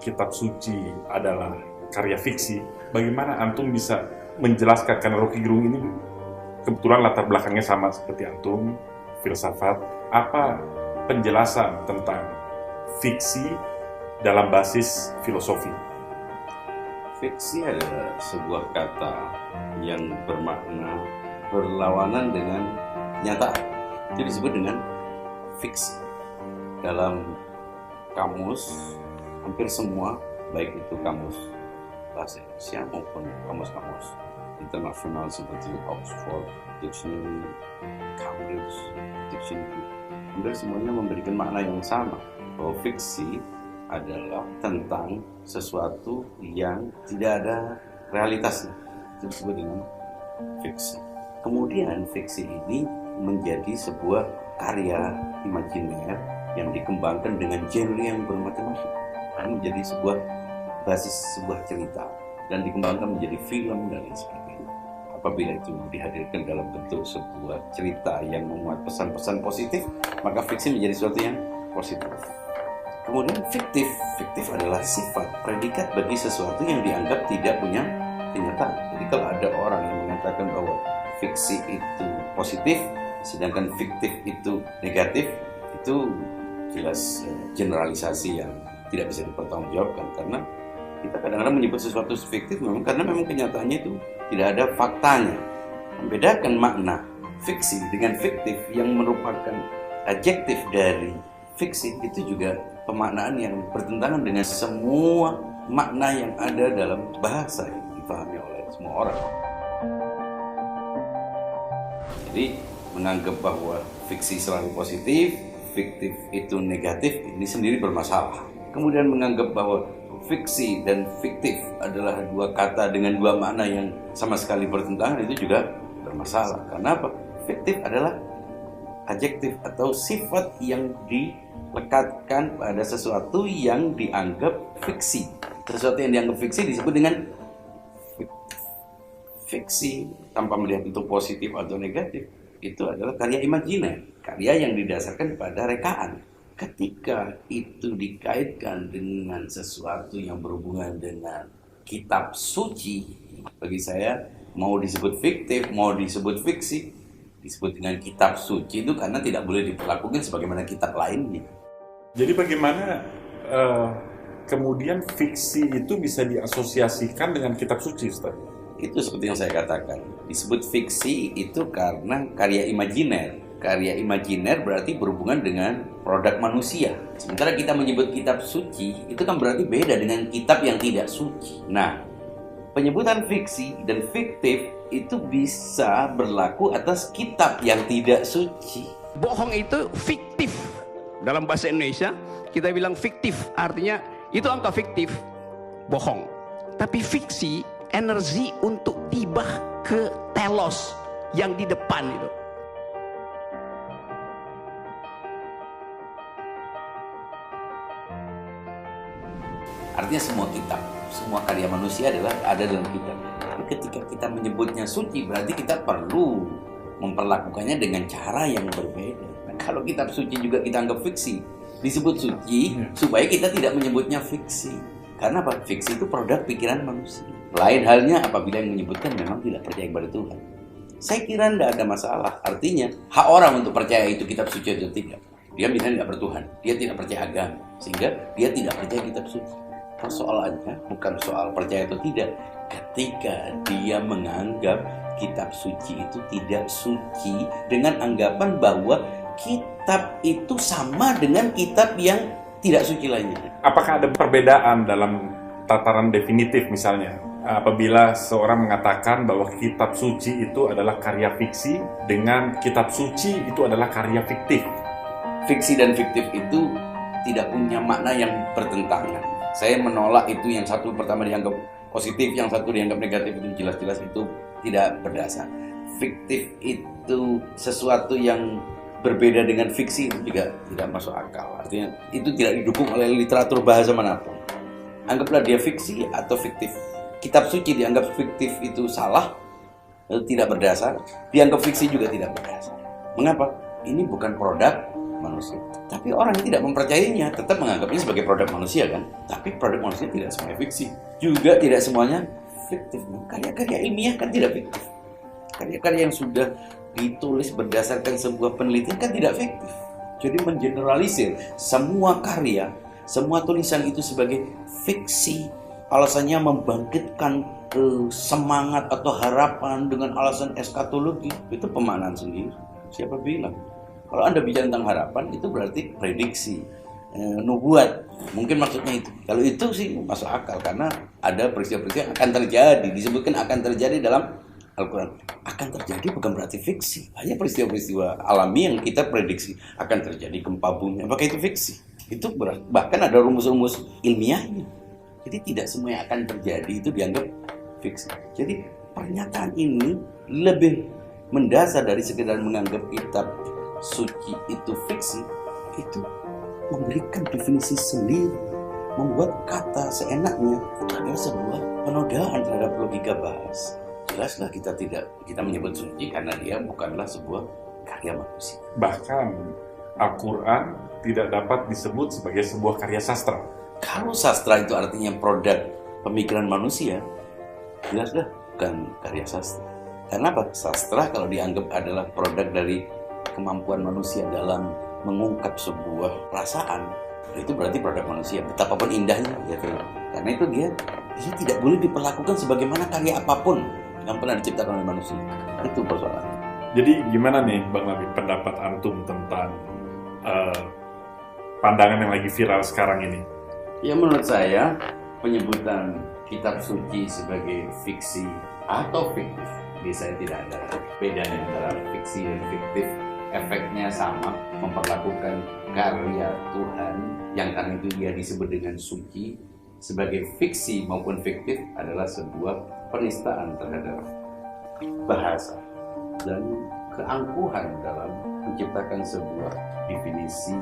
kitab suci adalah karya fiksi, bagaimana antum bisa menjelaskan, karena Rocky Gerung ini kebetulan latar belakangnya sama seperti antum, filsafat, apa penjelasan tentang fiksi dalam basis filosofi? Fiksi adalah sebuah kata yang bermakna berlawanan dengan nyata. Itu disebut dengan fiksi. Dalam kamus, hampir semua, baik itu kamus bahasa Indonesia maupun kamus-kamus internasional seperti Oxford Dictionary, Cambridge Dictionary, hampir semuanya memberikan makna yang sama, bahwa fiksi adalah tentang sesuatu yang tidak ada realitasnya. Itu disebut dengan fiksi. Kemudian fiksi ini menjadi sebuah karya imajiner yang dikembangkan dengan genre yang bermacam-macam. Ini menjadi sebuah basis sebuah cerita dan dikembangkan menjadi film dan lain sebagainya. Apabila itu dihadirkan dalam bentuk sebuah cerita yang memuat pesan-pesan positif, maka fiksi menjadi sesuatu yang positif. Kemudian fiktif adalah sifat predikat bagi sesuatu yang dianggap tidak punya kenyataan. Jadi kalau ada orang yang mengatakan bahwa fiksi itu positif, sedangkan fiktif itu negatif, itu jelas generalisasi yang tidak bisa dipertanggungjawabkan, karena kita kadang-kadang menyebut sesuatu fiktif memang karena memang kenyataannya itu tidak ada faktanya. Membedakan makna fiksi dengan fiktif yang merupakan adjektif dari fiksi itu juga pemaknaan yang bertentangan dengan semua makna yang ada dalam bahasa yang dipahami oleh semua orang. Jadi menganggap bahwa fiksi selalu positif, fiktif itu negatif, ini sendiri bermasalah. Kemudian menganggap bahwa fiksi dan fiktif adalah dua kata dengan dua makna yang sama sekali bertentangan, itu juga bermasalah. Karena apa? Fiktif adalah adjektif atau sifat yang dilekatkan pada sesuatu yang dianggap fiksi. Sesuatu yang dianggap fiksi disebut dengan fiksi, tanpa melihat itu positif atau negatif. Itu adalah karya imajiner, karya yang didasarkan pada rekaan. Ketika itu dikaitkan dengan sesuatu yang berhubungan dengan kitab suci, bagi saya mau disebut fiktif, mau disebut fiksi, disebut dengan kitab suci itu karena tidak boleh diperlakukan sebagaimana kitab lainnya. Jadi bagaimana kemudian fiksi itu bisa diasosiasikan dengan kitab suci, Ustaz? Itu seperti yang saya katakan, disebut fiksi itu karena karya imajiner. Karya imajiner berarti berhubungan dengan produk manusia. Sementara kita menyebut kitab suci, itu kan berarti beda dengan kitab yang tidak suci. Nah, penyebutan fiksi dan fiktif itu bisa berlaku atas kitab yang tidak suci. Bohong itu fiktif. Dalam bahasa Indonesia, kita bilang fiktif, artinya itu angka fiktif, bohong. Tapi fiksi, energi untuk tiba ke telos yang di depan itu. Artinya semua kitab, semua karya manusia adalah ada dalam kitab. Tapi ketika kita menyebutnya suci, berarti kita perlu memperlakukannya dengan cara yang berbeda. Nah, kalau kitab suci juga kita anggap fiksi, disebut suci supaya kita tidak menyebutnya fiksi. Karena apa? Fiksi itu produk pikiran manusia. Lain halnya apabila yang menyebutkan memang tidak percaya kepada Tuhan. Saya kira tidak ada masalah. Artinya hak orang untuk percaya itu kitab suci atau tidak. Dia misalnya tidak bertuhan, dia tidak percaya agama, sehingga dia tidak percaya kitab suci. Persoalannya bukan soal percaya atau tidak. Ketika dia menganggap kitab suci itu tidak suci dengan anggapan bahwa kitab itu sama dengan kitab yang tidak suci lainnya. Apakah ada perbedaan dalam tataran definitif misalnya apabila seorang mengatakan bahwa kitab suci itu adalah karya fiksi dengan kitab suci itu adalah karya fiktif? Fiksi dan fiktif itu tidak punya makna yang bertentangan. Saya menolak itu, yang satu pertama dianggap positif, yang satu dianggap negatif, itu jelas-jelas itu tidak berdasar. Fiktif itu sesuatu yang berbeda dengan fiksi, itu juga tidak masuk akal. Artinya itu tidak didukung oleh literatur bahasa manapun. Anggaplah dia fiksi atau fiktif. Kitab suci dianggap fiktif itu salah, tidak berdasar. Dianggap fiksi juga tidak berdasar. Mengapa? Ini bukan produk manusia. Tapi orang yang tidak mempercayainya tetap menganggapnya sebagai produk manusia kan. Tapi produk manusia tidak semuanya fiksi. Juga tidak semuanya fiktif. Karya-karya ilmiah kan tidak fiktif. Karya-karya yang sudah ditulis berdasarkan sebuah penelitian kan tidak fiktif. Jadi mengeneralisir semua karya, semua tulisan itu sebagai fiksi, alasannya membangkitkan semangat atau harapan dengan alasan eskatologi, itu pemaknaan sendiri. Siapa bilang? Kalau Anda bicara tentang harapan, itu berarti prediksi, nubuat. Mungkin maksudnya itu. Kalau itu sih masuk akal, karena ada peristiwa-peristiwa yang akan terjadi, disebutkan akan terjadi dalam Al-Quran. Akan terjadi bukan berarti fiksi. Hanya peristiwa-peristiwa alami yang kita prediksi akan terjadi, gempa bumi. Apakah itu fiksi? Itu bahkan ada rumus-rumus ilmiahnya. Jadi tidak semua yang akan terjadi itu dianggap fiksi. Jadi pernyataan ini lebih mendasar dari sekedar menganggap kitab suci itu fiksi. Itu memberikan definisi sendiri, membuat kata seenaknya itu adalah sebuah penodaan terhadap logika bahasa. Jelaslah kita menyebut suci karena dia bukanlah sebuah karya manusia. Bahkan Al-Quran tidak dapat disebut sebagai sebuah karya sastra. Kalau sastra itu artinya produk pemikiran manusia, jelaslah bukan karya sastra. Karena apa? Sastra kalau dianggap adalah produk dari kemampuan manusia dalam mengungkap sebuah perasaan, itu berarti produk manusia. Betapapun indahnya, gitu. Karena itu dia tidak boleh diperlakukan sebagaimana karya apapun yang pernah diciptakan oleh manusia. Itu persoalannya. Jadi gimana nih Bang Nabi, pendapat antum tentang pandangan yang lagi viral sekarang ini? Ya menurut saya penyebutan kitab suci sebagai fiksi atau fiktif, di saya tidak ada bedanya antara fiksi dan fiktif. Efeknya sama, memperlakukan karya Tuhan yang karena itu dia disebut dengan suci sebagai fiksi maupun fiktif adalah sebuah penistaan terhadap bahasa dan keangkuhan dalam menciptakan sebuah definisi